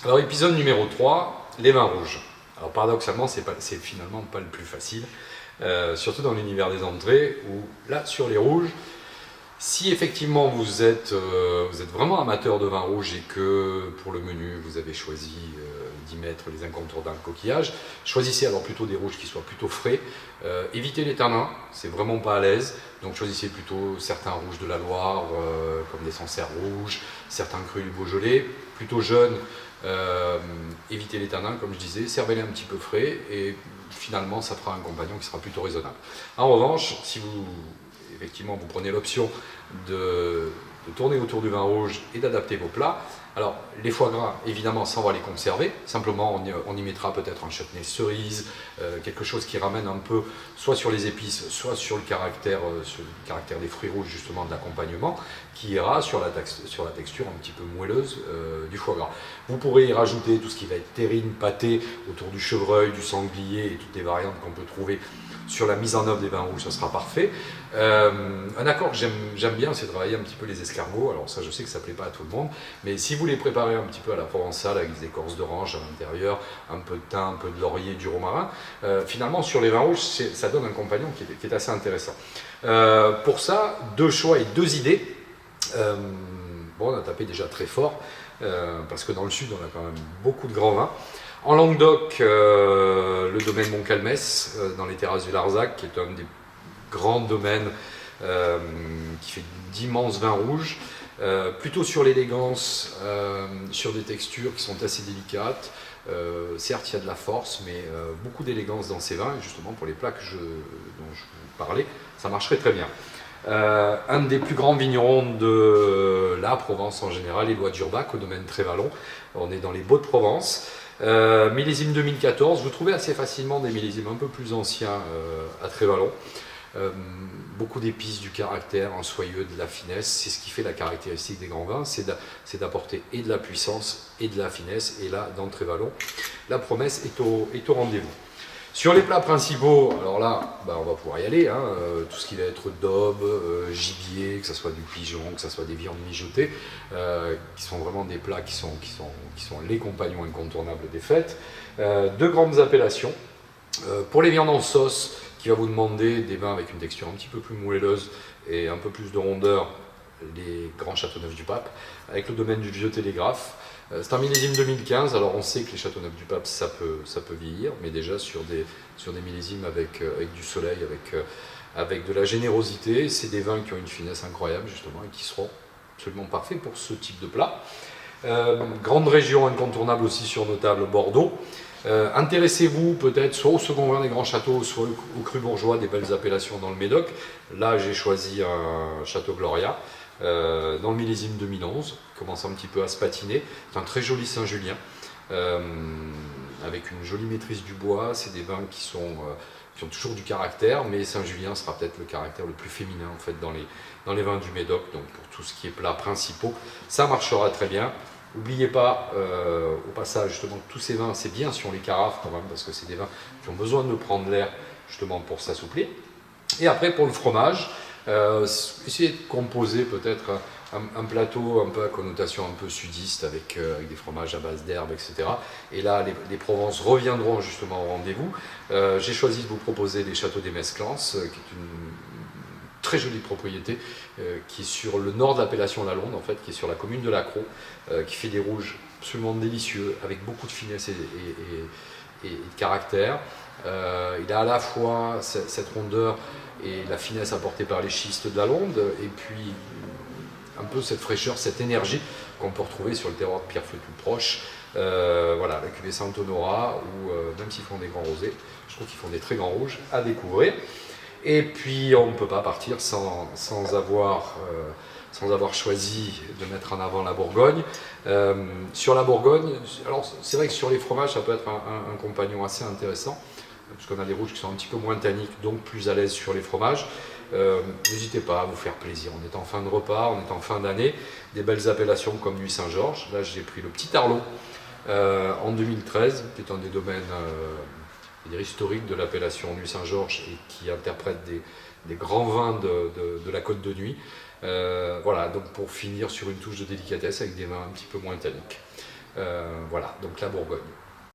Alors épisode numéro 3, les vins rouges. Alors paradoxalement, c'est finalement pas le plus facile, surtout dans l'univers des entrées, où là, sur les rouges, si effectivement vous êtes vraiment amateur de vin rouge et que pour le menu vous avez choisi d'y mettre les incontournables coquillages, choisissez alors plutôt des rouges qui soient plutôt frais. Évitez les tanins, c'est vraiment pas à l'aise, donc choisissez plutôt certains rouges de la Loire, comme des Sancerres rouges, certains crus du Beaujolais, plutôt jeunes. Évitez les tanins, comme je disais, servez-les un petit peu frais et finalement ça fera un compagnon qui sera plutôt raisonnable. En revanche, si effectivement vous prenez l'option de tourner autour du vin rouge et d'adapter vos plats, alors les foie gras, évidemment, ça on va les conserver, simplement on y mettra peut-être un chutney cerise, quelque chose qui ramène un peu soit sur les épices, soit sur le caractère des fruits rouges justement de l'accompagnement, qui ira sur la texture un petit peu moelleuse du foie gras. Vous pourrez y rajouter tout ce qui va être terrine, pâté, autour du chevreuil, du sanglier et toutes les variantes qu'on peut trouver sur la mise en œuvre des vins rouges, ça sera parfait. Un accord que j'aime bien, c'est travailler un petit peu les escargots. Alors ça, je sais que ça ne plaît pas à tout le monde, mais si vous les préparez un petit peu à la provençale, avec des écorces d'orange à l'intérieur, un peu de thym, un peu de laurier, du romarin, finalement, sur les vins rouges, ça donne un compagnon qui est assez intéressant. Pour ça, deux choix et deux idées. Bon, on a tapé déjà très fort, parce que dans le sud, on a quand même beaucoup de grands vins. En Languedoc, le domaine Montcalmès, dans les terrasses du Larzac, qui est un des grands domaines qui fait d'immenses vins rouges, plutôt sur l'élégance, sur des textures qui sont assez délicates. Certes, il y a de la force, mais beaucoup d'élégance dans ces vins, et justement pour les plats dont je vous parlais, ça marcherait très bien. Un des plus grands vignerons de la Provence en général, Éloi d'Urbac, au domaine Trévalon. On est dans les Baux-de-Provence. Millésime 2014, vous trouvez assez facilement des millésimes un peu plus anciens à Trévalon. Beaucoup d'épices, du caractère, un soyeux, de la finesse, c'est ce qui fait la caractéristique des grands vins, c'est d'apporter et de la puissance et de la finesse, et là, dans Trévalon, la promesse est au rendez-vous. Sur les plats principaux, alors là, on va pouvoir y aller, hein, tout ce qui va être daube, gibier, que ce soit du pigeon, que ce soit des viandes mijotées, qui sont vraiment des plats qui sont les compagnons incontournables des fêtes. Deux grandes appellations. Pour les viandes en sauce, qui va vous demander des vins avec une texture un petit peu plus moelleuse et un peu plus de rondeur, les grands Châteauneuf du Pape, avec le domaine du Vieux Télégraphe. C'est un millésime 2015, alors on sait que les Châteauneuf du Pape, ça peut vieillir, mais déjà sur des millésimes avec du soleil, avec de la générosité, c'est des vins qui ont une finesse incroyable justement et qui seront absolument parfaits pour ce type de plat. Grande région incontournable aussi sur nos tables, Bordeaux. Intéressez-vous peut-être soit au second vin des grands châteaux, soit au cru bourgeois, des belles appellations dans le Médoc. Là, j'ai choisi un Château Gloria dans le millésime 2011, qui commence un petit peu à se patiner. C'est un très joli Saint-Julien, avec une jolie maîtrise du bois. C'est des vins qui ont toujours du caractère, mais Saint-Julien sera peut-être le caractère le plus féminin en fait dans les vins du Médoc. Donc pour tout ce qui est plats principaux, ça marchera très bien. N'oubliez pas, au passage, justement, que tous ces vins, c'est bien si on les carafe quand même, parce que c'est des vins qui ont besoin de prendre l'air, justement, pour s'assouplir. Et après, pour le fromage, essayez de composer peut-être un plateau un peu à connotation un peu sudiste, avec des fromages à base d'herbes, etc. Et là, les Provences reviendront justement au rendez-vous. J'ai choisi de vous proposer les Châteaux des Mesclances, qui est une très jolie propriété qui est sur le nord de l'appellation Lalonde, en fait, qui est sur la commune de Lacros, qui fait des rouges absolument délicieux, avec beaucoup de finesse et de caractère. Il a à la fois cette rondeur et la finesse apportée par les schistes de Lalonde, et puis un peu cette fraîcheur, cette énergie qu'on peut retrouver sur le terroir de Pierrefeu tout proche. Voilà, la cuvée Saint-Honorat, où même s'ils font des grands rosés, je trouve qu'ils font des très grands rouges à découvrir. Et puis on ne peut pas partir sans avoir choisi de mettre en avant la Bourgogne. Sur la Bourgogne, alors c'est vrai que sur les fromages, ça peut être un compagnon assez intéressant, puisqu'on a des rouges qui sont un petit peu moins tanniques, donc plus à l'aise sur les fromages. N'hésitez pas à vous faire plaisir. On est en fin de repas, on est en fin d'année. Des belles appellations comme Nuit Saint-Georges. Là, j'ai pris le Petit Arlot en 2013, qui est un des domaines historiques de l'appellation Nuit Saint-Georges et qui interprète des grands vins de la Côte de Nuit. Voilà, donc pour finir sur une touche de délicatesse avec des vins un petit peu moins tanniques. Voilà, donc la Bourgogne.